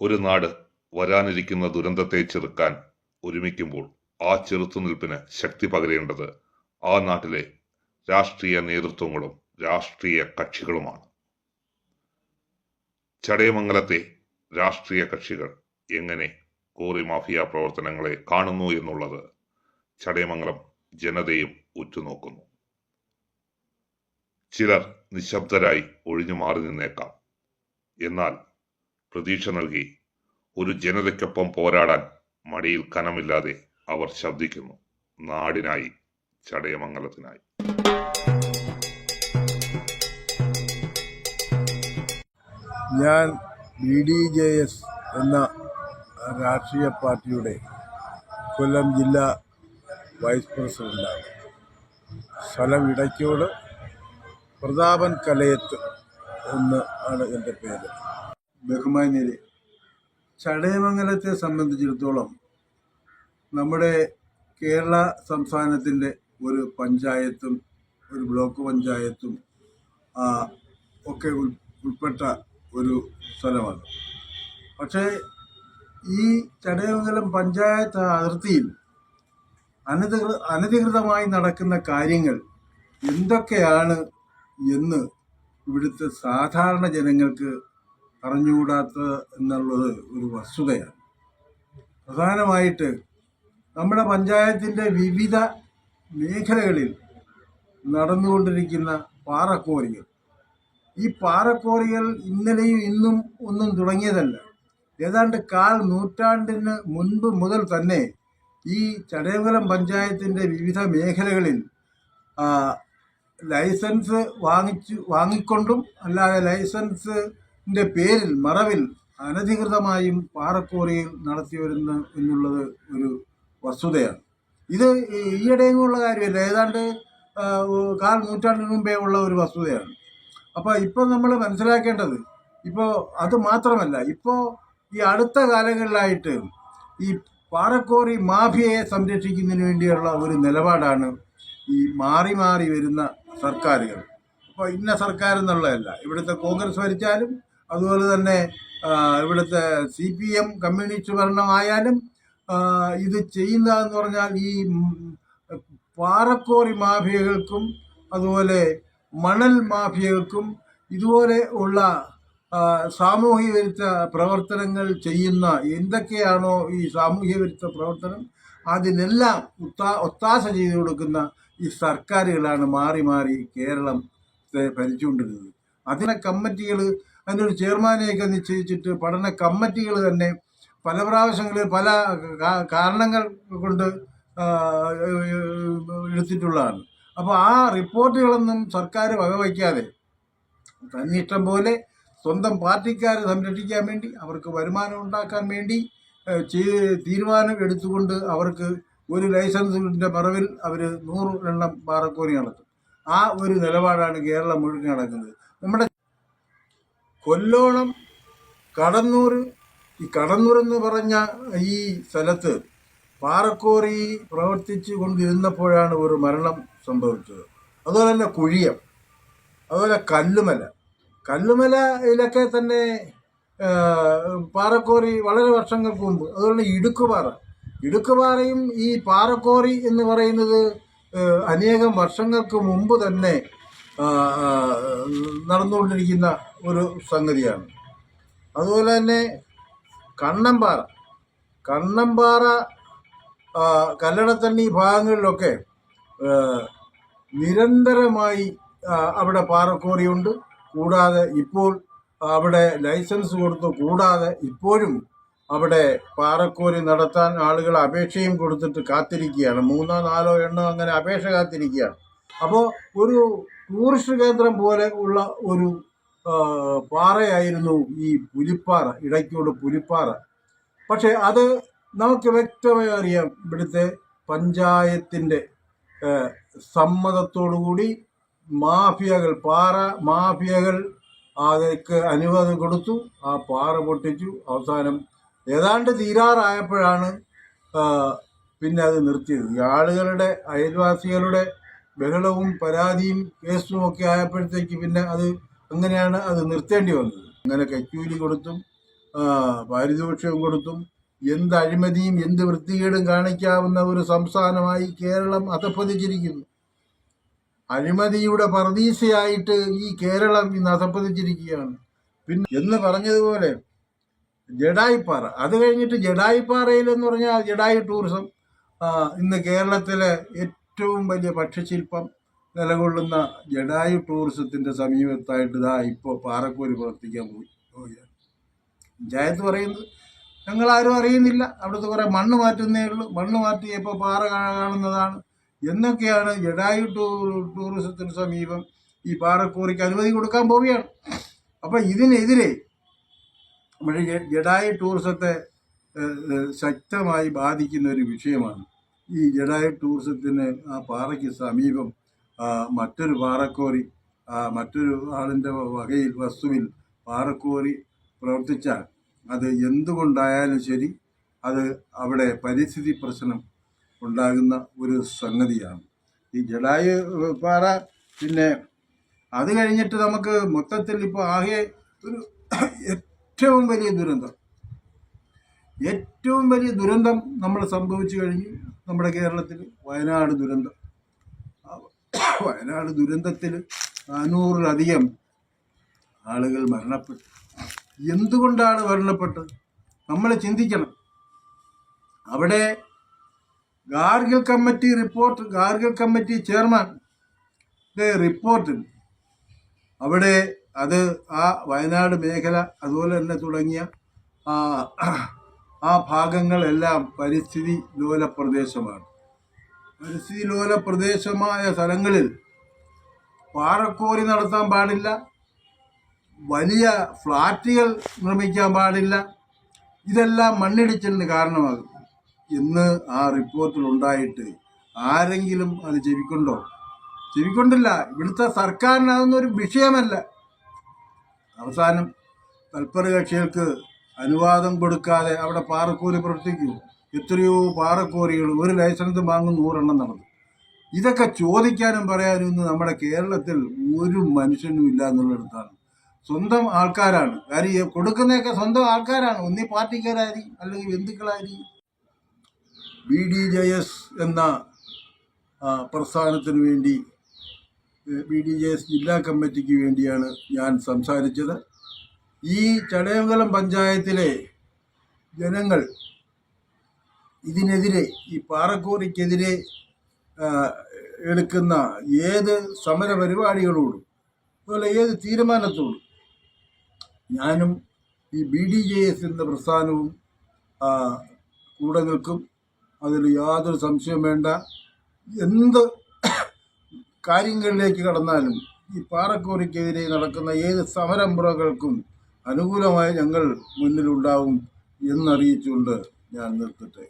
ഒരു നാട് വരാനിരിക്കുന്ന ദുരന്തത്തെ ചെറുക്കാൻ ഒരുമിക്കുമ്പോൾ ആ ചെറുത്തുനിൽപ്പിന് ശക്തി പകരേണ്ടത് ആ നാട്ടിലെ രാഷ്ട്രീയ നേതൃത്വങ്ങളും രാഷ്ട്രീയ കക്ഷികളുമാണ്. ചടയമംഗലത്തെ രാഷ്ട്രീയ കക്ഷികൾ എങ്ങനെ കോറി മാഫിയ പ്രവർത്തനങ്ങളെ കാണുന്നു എന്നുള്ളത് ചടയമംഗലം ജനതയും ഉറ്റുനോക്കുന്നു. ചിലർ നിശബ്ദരായി ഒഴിഞ്ഞു മാറി നിന്നേക്കാം. എന്നാൽ പ്രതീക്ഷ നൽകി ഒരു ജനതയ്ക്കൊപ്പം പോരാടാൻ മടിയിൽ കനമില്ലാതെ അവർ ശബ്ദിക്കുന്നു. നാടിനായി, ചടയമംഗലത്തിനായി. ഞാൻ BDJS എന്ന രാഷ്ട്രീയ പാർട്ടിയുടെ കൊല്ലം ജില്ലാ വൈസ് പ്രസിഡന്റാണ്. സ്ഥലം ഇടയ്ക്കോട്, പ്രതാപൻ കലയത്ത് എന്ന് ആണ് എൻ്റെ പേര്. ബഹുമാന്യരെ, ചടയമംഗലത്തെ സംബന്ധിച്ചിടത്തോളം നമ്മുടെ കേരള സംസ്ഥാനത്തിൻ്റെ ഒരു പഞ്ചായത്തും ഒരു ബ്ലോക്ക് പഞ്ചായത്തും ഒക്കെ ഉൾപ്പെട്ട ഒരു സ്ഥലമാണ്. പക്ഷേ ഈ ചടയമംഗലം പഞ്ചായത്ത് അതിർത്തിയിൽ അനധികൃതമായി നടക്കുന്ന കാര്യങ്ങൾ എന്തൊക്കെയാണ് എന്ന് ഇവിടുത്തെ സാധാരണ ജനങ്ങൾക്ക് അറിഞ്ഞുകൂടാത്ത എന്നുള്ളത് ഒരു വസ്തുതയാണ്. പ്രധാനമായിട്ട് നമ്മുടെ പഞ്ചായത്തിൻ്റെ വിവിധ മേഖലകളിൽ നടന്നുകൊണ്ടിരിക്കുന്ന പാറക്കോറികൾ, ഈ പാറക്കോറികൾ ഇന്നലെയും ഇന്നും ഒന്നും തുടങ്ങിയതല്ല. ഏതാണ്ട് 1/4 നൂറ്റാണ്ടിന് മുൻപ് മുതൽ തന്നെ ഈ ചടയമംഗലം പഞ്ചായത്തിൻ്റെ വിവിധ മേഖലകളിൽ ലൈസൻസ് വാങ്ങിക്കൊണ്ടും അല്ലാതെ ലൈസൻസിൻ്റെ പേരിൽ മറവിൽ അനധികൃതമായും പാറക്കോറിയിൽ നടത്തി വരുന്നു എന്നുള്ളത് ഒരു വസ്തുതയാണ്. ഇത് ഈയിടെയുള്ള കാര്യമല്ല, ഏതാണ്ട് 1/4 നൂറ്റാണ്ടിന് മുമ്പേ ഉള്ള ഒരു വസ്തുതയാണ്. അപ്പോൾ ഇപ്പോൾ നമ്മൾ മനസ്സിലാക്കേണ്ടത്, ഇപ്പോൾ അത് മാത്രമല്ല, ഇപ്പോൾ ഈ അടുത്ത കാലങ്ങളിലായിട്ട് ഈ പാറക്കോറി മാഫിയയെ സംരക്ഷിക്കുന്നതിന് വേണ്ടിയുള്ള ഒരു നിലപാടാണ് ഈ മാറി മാറി വരുന്ന സർക്കാരുകൾ. അപ്പോൾ ഇന്ന സർക്കാർ എന്നുള്ളതല്ല, ഇവിടുത്തെ കോൺഗ്രസ് ഭരിച്ചാലും അതുപോലെ തന്നെ ഇവിടുത്തെ CPM കമ്മ്യൂണിസ്റ്റ് ഭരണമായാലും ഇത് ചെയ്യുന്നതെന്ന് പറഞ്ഞാൽ ഈ പാറക്കോറി മാഫിയകൾക്കും അതുപോലെ മണൽ മാഫിയകൾക്കും ഇതുപോലെ ഉള്ള സാമൂഹ്യ വിരുദ്ധ പ്രവർത്തനങ്ങൾ ചെയ്യുന്ന എന്തൊക്കെയാണോ ഈ സാമൂഹ്യ വിരുദ്ധ പ്രവർത്തനം, അതിനെല്ലാം ഒത്താശ ചെയ്തു കൊടുക്കുന്ന ഈ സർക്കാരുകളാണ് മാറി മാറി കേരളത്തെ ഭരിച്ചുകൊണ്ടിരുന്നത്. അതിനെ കമ്മിറ്റികൾ, അതിനൊരു ചെയർമാനെയൊക്കെ നിശ്ചയിച്ചിട്ട് പഠന കമ്മിറ്റികൾ തന്നെ പല പ്രാവശ്യങ്ങളിൽ പല കാരണങ്ങൾ കൊണ്ട് എടുത്തിട്ടുള്ളതാണ്. അപ്പോൾ ആ റിപ്പോർട്ടുകളൊന്നും സർക്കാർ വകവയ്ക്കാതെ തന്നിഷ്ടം പോലെ സ്വന്തം പാർട്ടിക്കാരെ സംരക്ഷിക്കാൻ വേണ്ടി, അവർക്ക് വരുമാനം ഉണ്ടാക്കാൻ വേണ്ടി തീരുമാനം എടുത്തുകൊണ്ട് അവർക്ക് ഒരു ലൈസൻസിൻ്റെ മറവിൽ അവർ 100 എണ്ണം പാറക്കോറി നടത്തും. ആ ഒരു നിലപാടാണ് കേരളം മുഴുവൻ നടക്കുന്നത്. നമ്മുടെ കൊല്ലോണം, ഈ കടന്നൂരെന്ന് പറഞ്ഞ ഈ സ്ഥലത്ത് പാറക്കോറി പ്രവർത്തിച്ചു കൊണ്ടിരുന്നപ്പോഴാണ് ഒരു മരണം സംഭവിച്ചത്. അതുപോലെ തന്നെ കുഴിയം, അതുപോലെ കല്ലുമലയിലൊക്കെ തന്നെ പാറക്കോറി വളരെ വർഷങ്ങൾക്ക് മുമ്പ്. അതുപോലെ ഇടുക്കുപാറയും ഈ പാറക്കോറി എന്ന് പറയുന്നത് അനേകം വർഷങ്ങൾക്ക് മുമ്പ് തന്നെ നടന്നുകൊണ്ടിരിക്കുന്ന ഒരു സംഗതിയാണ്. അതുപോലെ തന്നെ കണ്ണമ്പാറ കല്ലടത്തണ്ണി ഭാഗങ്ങളിലൊക്കെ നിരന്തരമായി അവിടെ പാറക്കോറിയുണ്ട്. കൂടാതെ ഇപ്പോൾ അവിടെ ലൈസൻസ് കൊടുത്തു. കൂടാതെ ഇപ്പോഴും അവിടെ പാറക്കോറി നടത്താൻ ആളുകൾ അപേക്ഷയും കൊടുത്തിട്ട് കാത്തിരിക്കുകയാണ്. 3-4 എണ്ണം അങ്ങനെ അപേക്ഷ കാത്തിരിക്കുകയാണ്. അപ്പോൾ ഒരു ടൂറിസ്റ്റ് കേന്ദ്രം പോലെ ഉള്ള ഒരു പാറയായിരുന്നു ഈ പുലിപ്പാറ, ഇടയ്ക്കോട് പുലിപ്പാറ. പക്ഷേ അത് നമുക്ക് വ്യക്തമായി അറിയാം, ഇവിടുത്തെ പഞ്ചായത്തിൻ്റെ സമ്മതത്തോടുകൂടി പാറ മാഫിയകൾ അതൊക്കെ അനുമതി കൊടുത്തു. ആ പാറ പൊട്ടിച്ചു. അവസാനം ഏതാണ്ട് തീരാറായപ്പോഴാണ് പിന്നെ അത് നിർത്തിയത്. ഈ ആളുകളുടെ, അയൽവാസികളുടെ ബഹളവും പരാതിയും കേസും ഒക്കെ ആയപ്പോഴത്തേക്ക് പിന്നെ അങ്ങനെയാണ് അത് നിർത്തേണ്ടി വന്നത്. അങ്ങനെ കൈക്കൂലി കൊടുത്തും പാരിതോഷികം കൊടുത്തും എന്ത് അഴിമതിയും എന്ത് വൃത്തികേടും കാണിക്കാവുന്ന ഒരു സംസ്ഥാനമായി കേരളം അധപ്പതിച്ചിരിക്കുന്നു. അഴിമതിയുടെ പറുദീസയായിട്ട് ഈ കേരളം ഇന്ന് അധപ്പതിച്ചിരിക്കുകയാണ്. പിന്നെ എന്ന് പറഞ്ഞതുപോലെ ജഡായിപ്പാറ, അത് കഴിഞ്ഞിട്ട് ജഡായിപ്പാറയിൽ എന്ന് പറഞ്ഞാൽ ജഡായി ടൂറിസം ഇന്ന് കേരളത്തിലെ ഏറ്റവും വലിയ പക്ഷിശില്പം നിലകൊള്ളുന്ന ജഡായു ടൂറിസത്തിൻ്റെ സമീപത്തായിട്ട് ഇതാ ഇപ്പോൾ പാറക്കോരി പ്രവർത്തിക്കാൻ പോവുകയാണ്. പഞ്ചായത്ത് പറയുന്നത് ഞങ്ങളാരും അറിയുന്നില്ല, അവിടുത്തെ കുറേ മണ്ണ് മാറ്റുന്നേ ഉള്ളൂ, മണ്ണ് മാറ്റിയപ്പോൾ പാറ കാണുന്നതാണ് എന്നൊക്കെയാണ് ജഡായു ടൂറിസത്തിന് സമീപം ഈ പാറക്കോറിക്ക് അനുമതി കൊടുക്കാൻ പോവുകയാണ്. അപ്പം ഇതിനെതിരെ നമ്മുടെ ജഡായു ടൂറിസത്തെ ശക്തമായി ബാധിക്കുന്ന ഒരു വിഷയമാണ്. ഈ ജഡായു ടൂറിസത്തിന് ആ പാറയ്ക്ക് സമീപം മറ്റൊരു പാറക്കോറി മറ്റൊരു ആളിൻ്റെ വകയിൽ വസ്തുവിൽ പാറക്കോറി പ്രവർത്തിച്ചാൽ അത് എന്തുകൊണ്ടായാലും ശരി അത് അവിടെ പരിസ്ഥിതി പ്രശ്നം ഉണ്ടാകുന്ന ഒരു സംഗതിയാണ് ഈ ജഡായു പാറ. പിന്നെ അത് കഴിഞ്ഞിട്ട് നമുക്ക് മൊത്തത്തിൽ ഇപ്പോൾ ആകെ ഒരു ഏറ്റവും വലിയ ദുരന്തം നമ്മൾ സംഭവിച്ചു കഴിഞ്ഞു നമ്മുടെ കേരളത്തിൽ. വയനാട് ദുരന്തം. വയനാട് ദുരന്തത്തിൽ 400-ലധികം ആളുകൾ മരണപ്പെട്ടു. എന്തുകൊണ്ടാണ് മരണപ്പെട്ടത് നമ്മൾ ചിന്തിക്കണം. അവിടെ ഗാർഗിൽ കമ്മിറ്റി ചെയർമാൻ്റെ റിപ്പോർട്ട് അവിടെ അത് ആ വയനാട് മേഖല അതുപോലെ തന്നെ തുടങ്ങിയ ആ ഭാഗങ്ങളെല്ലാം പരിസ്ഥിതി ലോല പ്രദേശമാണ്. പരിസ്ഥിതി ലോല പ്രദേശമായ സ്ഥലങ്ങളിൽ പാറക്കോരി നടത്താൻ പാടില്ല, വലിയ ഫ്ലാറ്റുകൾ നിർമ്മിക്കാൻ പാടില്ല, ഇതെല്ലാം മണ്ണിടിച്ചിലിന് കാരണമാകും എന്ന് ആ റിപ്പോർട്ടിൽ ഉണ്ടായിട്ട് ആരെങ്കിലും അത് ചെവിക്കൊണ്ടില്ല. ഇവിടുത്തെ സർക്കാരിന് അതൊന്നും ഒരു വിഷയമല്ല. അവസാനം തൽപര കക്ഷികൾക്ക് അനുവാദം കൊടുക്കാതെ അവിടെ പാറക്കോരി പ്രവർത്തിക്കൂ. എത്രയോ പാറക്കോരികൾ ഒരു ലൈസൻസ് വാങ്ങും 100 എണ്ണം നടന്നു. ഇതൊക്കെ ചോദിക്കാനും പറയാനും ഇന്ന് നമ്മുടെ കേരളത്തിൽ ഒരു മനുഷ്യനും ഇല്ല എന്നുള്ളിടത്താണ്. സ്വന്തം ആൾക്കാരാണ് കാര്യം കൊടുക്കുന്നതൊക്കെ സ്വന്തം ആൾക്കാരാണ്, ഒന്നീ പാർട്ടിക്കാരായിരിക്കും അല്ലെങ്കിൽ ബന്ധുക്കളായിരിക്കും. BDJS എന്ന പ്രസ്ഥാനത്തിന് വേണ്ടി BDJS ജില്ലാ കമ്മിറ്റിക്ക് വേണ്ടിയാണ് ഞാൻ സംസാരിച്ചത്. ഈ ചടയമംഗലം പഞ്ചായത്തിലെ ജനങ്ങൾ ഇതിനെതിരെ ഈ പാറക്കോറിക്കെതിരെ എടുക്കുന്ന ഏത് സമര പരിപാടികളോടും അതുപോലെ ഏത് തീരുമാനത്തോടും ഞാനും ഈ BDJS എന്ന പ്രസ്ഥാനവും കൂടെ നിൽക്കും. അതിൽ യാതൊരു സംശയം വേണ്ട. എന്ത് കാര്യങ്ങളിലേക്ക് കടന്നാലും ഈ പാറക്കോറിക്കെതിരെ നടക്കുന്ന ഏത് സമരമുറകൾക്കും അനുകൂലമായി ഞങ്ങൾ മുന്നിലുണ്ടാവും എന്നറിയിച്ചുകൊണ്ട് ഞാൻ നിർത്തട്ടെ.